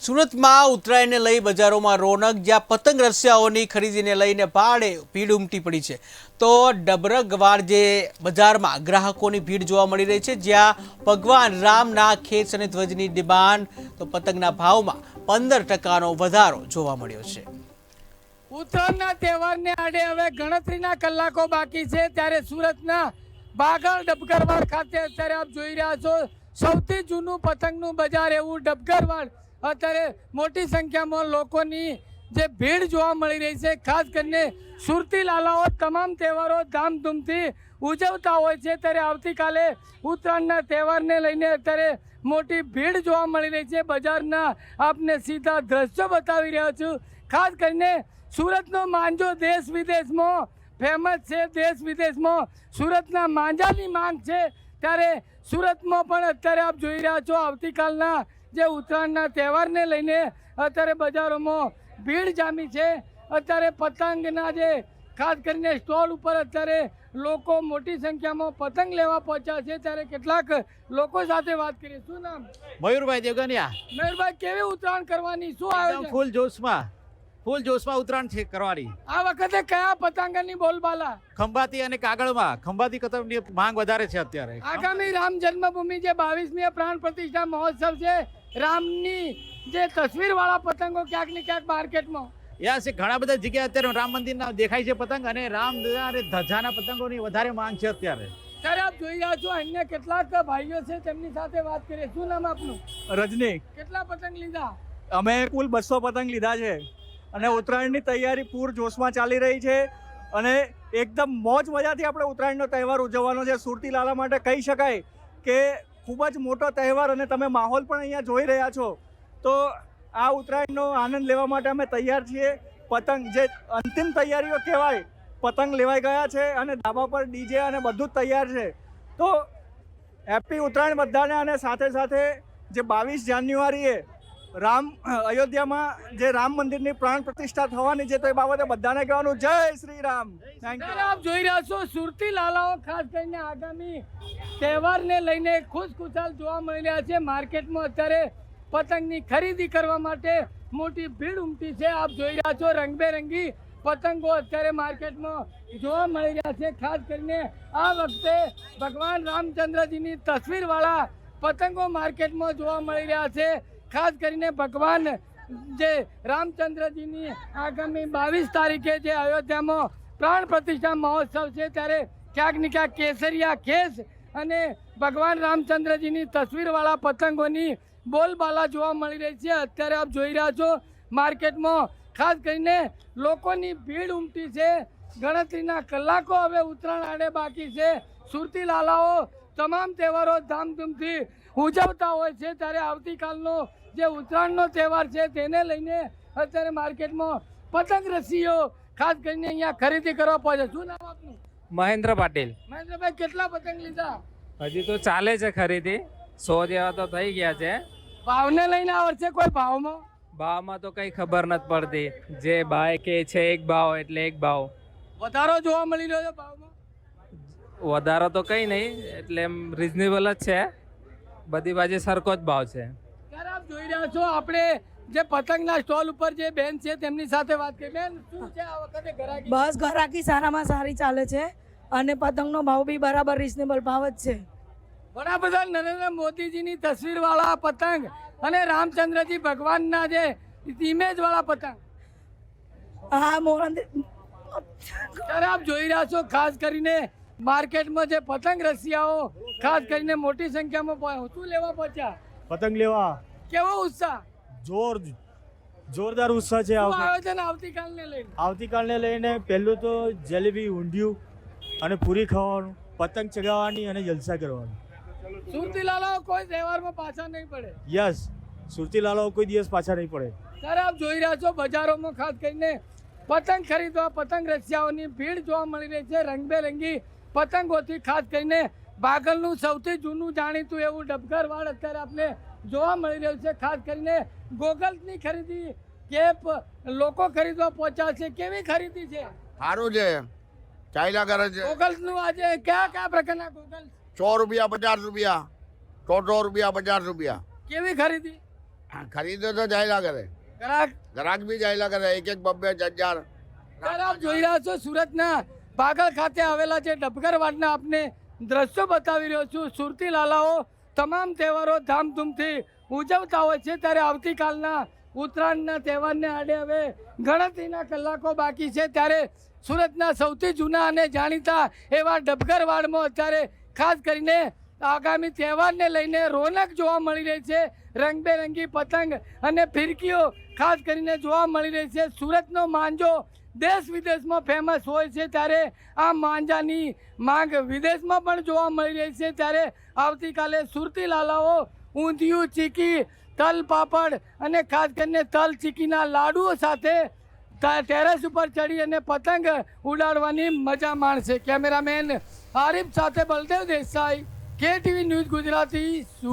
સુરતમાં ઉત્તરાયણને લઈ બજારોમાં રોનક, જ્યાં પતંગ રસિયાઓની ખરીદીને લઈને ભારે ભીડ ઉમટી પડી છે. તો ડબરગવાર જે બજારમાં ગ્રાહકોની ભીડ જોવા મળી રહી છે, જ્યાં ભગવાન રામના ખેસ અને ધ્વજની ડિમાન્ડ, તો પતંગના ભાવમાં 15% વધારો જોવા મળ્યો છે. ઉત્તરાયણના તહેવારને આડે હવે ગણતરીના કલાકો બાકી છે, ત્યારે સુરતના બાગલ ડબગરવાડ ખાતે અત્યારે આપ જોઈ રહ્યા છો સૌથી જૂનું પતંગનું બજાર એવું ડબગરવાડ. અત્યારે મોટી સંખ્યામાં લોકોની જે ભીડ જોવા મળી રહી છે. ખાસ કરીને સુરતી લાલાઓ તમામ તહેવારો ધામધૂમથી ઉજવતા હોય છે, ત્યારે આવતીકાલે ઉત્તરાયણના તહેવારને લઈને અત્યારે મોટી ભીડ જોવા મળી રહી છે. બજારના આપને સીધા દ્રશ્યો બતાવી રહ્યો છું. ખાસ કરીને સુરતનો માંજો દેશ વિદેશમાં ફેમસ છે. દેશ વિદેશમાં સુરતના માંજાની માંગ છે, ત્યારે સુરતમાં પણ અત્યારે આપ જોઈ રહ્યા છો આવતીકાલના જે ઉત્તરાયણના તહેવારને લઈને અત્યારે બજારોમાં ભીડ જામી છે. અત્યારે પતંગના જે ખાસ કરીને સ્ટોલ ઉપર અત્યારે લોકો મોટી સંખ્યામાં પતંગ લેવા પહોંચ્યા છે, ત્યારે કેટલાક લોકો સાથે વાત કરીએ. શું નામ? મયુરભાઈ દેવગનિયા. મયુરભાઈ, કેવી ઉત્તરાયણ કરવાની, શું આયોજન? ફૂલ જોશમાં ઉત્તરાયણ છે કરવાની. આ વખતે કયા પતંગની બોલબાલા? ખંભાતી અને કાગળમાં. ખંભાતી પતંગની માંગ વધારે છે અત્યારે. આગામી રામ જન્મભૂમિ જે 22મી પ્રાણ પ્રતિષ્ઠા મહોત્સવ છે, રામની જે તસવીરવાળા પતંગો ક્યાંક ને ક્યાંક માર્કેટમાં યસ, ઘણા બધા જગ્યાએ અત્યારે રામ મંદિરના દેખાય છે પતંગ, અને રામ અને ધજાના પતંગોની વધારે માંગ છે અત્યારે. ત્યારે આપ જોઈ રહ્યા છો અન્ય કેટલાક ભાઈઓ છે, તેમની સાથે વાત કરીએ. શું નામ આપનું? રજની. કેટલા પતંગ લીધા? અમે કુલ 200 પતંગ લીધા છે, અને ઉત્તરાયણની તૈયારી પૂર જોશમાં ચાલી રહી છે, અને એકદમ મોજ મજાથી આપણે ઉત્તરાયણનો તહેવાર ઉજવવાનો છે. સુરતી લાલા માટે કહી શકાય કે ખૂબ જ મોટો તહેવાર, અને તમે માહોલ પણ અહીંયા જોઈ રહ્યા છો. તો આ ઉત્તરાયણનો આનંદ લેવા માટે અમે તૈયાર છીએ. પતંગ જે અંતિમ તૈયારીઓ કહેવાય, પતંગ લેવાઈ ગયા છે, અને ધાબા પર ડીજે અને બધું જ તૈયાર છે. તો હેપી ઉત્તરાયણ બધાને. અને સાથે સાથે જે 22 જાન્યુઆરીએ અયોધ્યામાં જે રામ મંદિરની પ્રાણ પ્રતિષ્ઠા થવાની છે, તો એ બાબતે બધાને કહેવાનું જય શ્રી રામ. Thank you. આપ જોઈ રહ્યા છો સુરતી લાલાઓ ખાસ કરીને આગામી તહેવારને લઈને ખુશખુશાલ જોવા મળી રહ્યા છે. માર્કેટમાં અત્યારે પતંગની ખરીદી કરવા માટે મોટી ભીડ ઉમટી છે. આપ જોઈ રહ્યા છો રંગબેરંગી પતંગો અત્યારે માર્કેટમાં જોવા મળી રહ્યા છે. ખાસ કરીને આ વખતે ભગવાન રામચંદ્રજીની તસવીરવાળા પતંગો માર્કેટમાં જોવા મળી રહ્યા છે. ખાસ કરીને ભગવાન જે રામચંદ્રજીની આગામી 22 તારીખે જે અયોધ્યામાં પ્રાણ પ્રતિષ્ઠા મહોત્સવ છે, ત્યારે ક્યાંક ને ક્યાંક કેસરિયા ખેસ અને ભગવાન રામચંદ્રજીની તસવીરવાળા પતંગોની બોલબાલા જોવા મળી રહી છે. અત્યારે આપ જોઈ રહ્યા છો માર્કેટમાં ખાસ કરીને લોકોની ભીડ ઉમટી છે. ગણતરીના કલાકો હવે ઉત્તરાયણ આડે બાકી છે. સુરતી લાલાઓ તમામ તહેવારો ધામધૂમથી ઉજવતા હોય છે, ત્યારે આવતીકાલનો જે ઉત્તરાયણનો તહેવાર છે તેને લઈને અત્યારે માર્કેટમાં પતંગ રસીઓ ખાસ કરીને અહીંયા ખરીદી કરવા પહોંચે. શું નામ આપનું? મહેન્દ્ર પાટીલ. મહેન્દ્રભાઈ, કેટલા પતંગ લીધા? હજી તો ચાલે છે ખરીદી, 100 જેવા તો થઈ ગયા છે. ભાવને લઈને આ વર્ષે કોઈ ભાવમાં તો કઈ ખબર નથી પડતી. જે ભાઈ કે છે એક ભાવ એટલે એક ભાવ. વધારો જોવા મળી રહ્યો છે ભાવમાં? વધારો તો કઈ નહીં, એટલે એમ રિઝનેબલ જ છે. બધી બાજુ સરખો જ ભાવ છે. ત્યારે આપ જોઈ રહ્યા છો આપણે જે પતંગના સ્ટોલ ઉપર જે બેન છે તેમની સાથે વાત કરી. બેન, શું છે આ વખતે ઘરાકી? બસ ઘરાકી સારામાં સારી ચાલે છે, અને પતંગનો ભાવ બી બરાબર રિઝનેબલ ભાવ જ છે. વડાપ્રધાન નરેન્દ્ર મોદીજીની તસવીરવાળા પતંગ અને રામચંદ્રજી ભગવાનના જે ઇમેજવાળા પતંગ, હા મોરંદ. ત્યારે આપ જોઈ રહ્યા છો ખાસ કરીને માર્કેટમાં જે પતંગ રસિયાઓ ખાસ કરીને મોટી સંખ્યામાં શું લેવા પહોંચ્યા? પતંગ લેવા. કેવો ઉત્સાહ? જોરદાર ઉત્સાહ છે. શું આયોજન આવતીકાલને લઈને? આવતીકાલને લઈને પહેલું તો જલેબી, ઊંધિયું અને પૂરી ખાવાનું, પતંગ ચગાવવાની અને જલસા કરવાનું. સુરતી લાલાઓ કોઈ તહેવારમાં પાછા નહીં પડે. યસ, સુરતી લાલાઓ કોઈ દિવસ પાછા નહીં પડે. ત્યારે આપ જોઈ રહ્યા છો બજારોમાં ખાસ કરીને પતંગ ખરીદવા પતંગ રસિયાઓની ભીડ જોવા મળી રહી છે. રંગબેરંગી પતંગોથી ખાસ કરીને બાગલનું સૌથી જૂનું જાણીતું એવું ડબગરવાડ અત્યારે આપણે જોવા મળી રહ્યું છે. ખાસ કરીને ગોગલ્સની ખરીદી કેપ લોકો ખરીદવા પહોંચ્યા છે. કેવી ખરીદી છે? સારું છે, ચાલ્યા કરે છે. ગોગલ્સનું આજે કયા પ્રકારના ગોગલ્સ? 100 રૂપિયા, 50 રૂપિયા, 100 રૂપિયા, 50 રૂપિયા. કેવી ખરીદી? ખરીદો તો ચાલ્યા કરે, ગ્રાહક ગ્રાહક બી ચાલ્યા કરે, એક એક બબ્બે હજાર. ત્યારે આપ જોઈ રહ્યા છો સુરતના બાગલ ખાતે આવેલા જે ડબગરવાડના આપને દ્રશ્યો બતાવી રહ્યો છું. સુરતી લાલાઓ તમામ તહેવારો ધામધૂમથી ઉજવતા હોય છે, ત્યારે આવતીકાલના ઉત્તરાયણના તહેવારને આડે હવે ગણતરીના કલાકો બાકી છે, ત્યારે સુરતના સૌથી જૂના અને જાણીતા એવા ડબગરવાડમાં અત્યારે ખાસ કરીને આગામી તહેવારને લઈને રોનક જોવા મળી રહી છે. રંગબેરંગી પતંગ અને ફિરકીઓ ખાસ કરીને જોવા મળી રહી છે. સુરતનો માંજો દેશ વિદેશમાં ફેમસ હોય છે, ત્યારે આ માંજાની માંગ વિદેશમાં પણ જોવા મળી રહી છે. ત્યારે આવતીકાલે સુરતી લાલાઓ ઊંધિયું, ચીકી, તલ પાપડ અને ખાસ કરીને તલ ચીકીના લાડુઓ સાથે ટેરેસ ઉપર ચડી અને પતંગ ઉડાડવાની મજા માણશે. કેમેરામેન આરિફ સાથે બલદેવ દેસાઈ, KTV ન્યૂઝ ગુજરાતી.